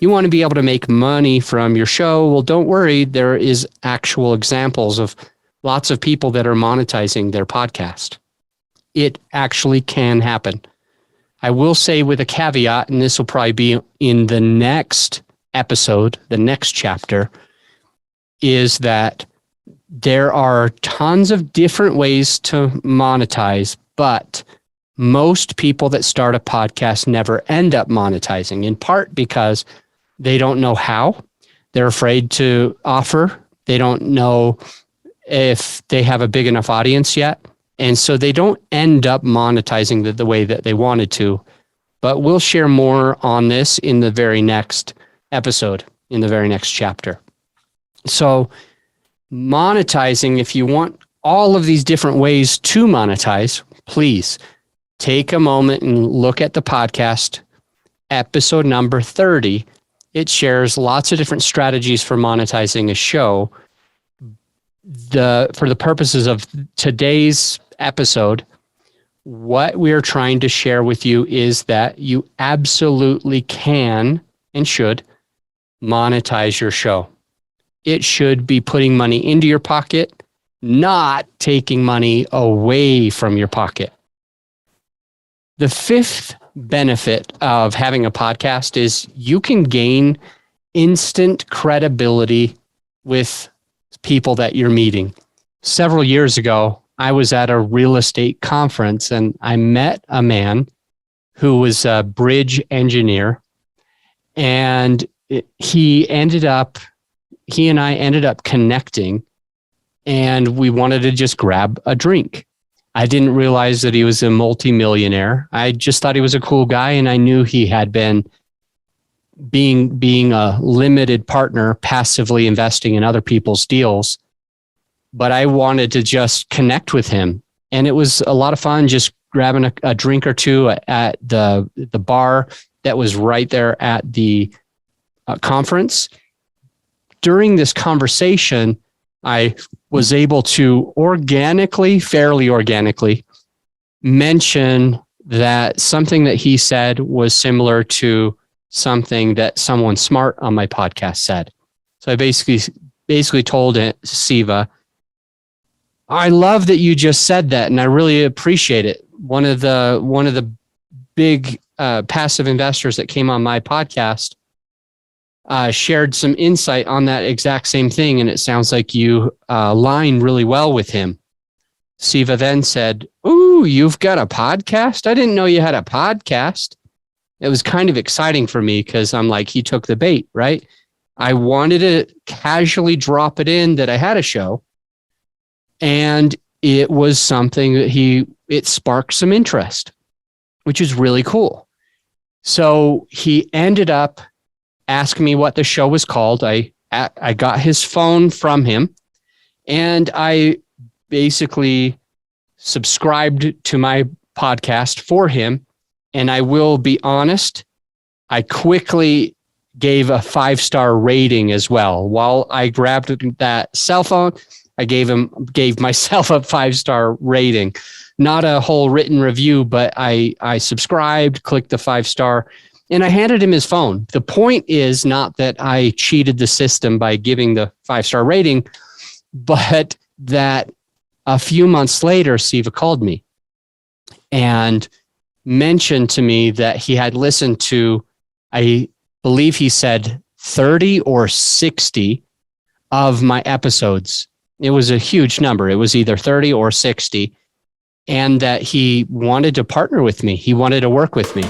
You want to be able to make money from your show. Well, don't worry. There is actual examples of lots of people that are monetizing their podcast. It actually can happen. I will say with a caveat, and this will probably be in the next episode, the next chapter, is that there are tons of different ways to monetize, but most people that start a podcast never end up monetizing, in part because they don't know how. They're afraid to offer. They don't know if they have a big enough audience yet. And so they don't end up monetizing the way that they wanted to. But we'll share more on this in the very next episode, in the very next chapter. So monetizing, if you want all of these different ways to monetize, please take a moment and look at the podcast, episode number 30. It shares lots of different strategies for monetizing a show. For the purposes of today's episode, what we are trying to share with you is that you absolutely can and should monetize your show. It should be putting money into your pocket, not taking money away from your pocket. The fifth benefit of having a podcast is you can gain instant credibility with people that you're meeting. Several years ago, I was at a real estate conference and I met a man who was a bridge engineer, and he and I ended up connecting, and we wanted to just grab a drink. I didn't realize that he was a multimillionaire. I just thought he was a cool guy, and I knew he had been being a limited partner, passively investing in other people's deals. But I wanted to just connect with him. And it was a lot of fun just grabbing a drink or two at the bar that was right there at the conference. During this conversation, I was able to fairly organically, mention that something that he said was similar to something that someone smart on my podcast said. So I basically told Siva, I love that you just said that, and I really appreciate it. One of the big passive investors that came on my podcast shared some insight on that exact same thing, and it sounds like you align really well with him. Siva then said, "Ooh, you've got a podcast? I didn't know you had a podcast." It was kind of exciting for me because I'm like, he took the bait, right? I wanted to casually drop it in that I had a show, and it was something that it sparked some interest, which is really cool. So he ended up asking me what the show was called. I got his phone from him, and I basically subscribed to my podcast for him. And I will be honest, I quickly gave a 5-star rating as well. While I grabbed that cell phone, I gave myself a 5-star rating. Not a whole written review, but I subscribed, clicked the 5-star, and I handed him his phone. The point is not that I cheated the system by giving the 5-star rating, but that a few months later, Siva called me and mentioned to me that he had listened to, I believe he said 30 or 60 of my episodes. It was a huge number. It was either 30 or 60, and that he wanted to partner with me. He wanted to work with me.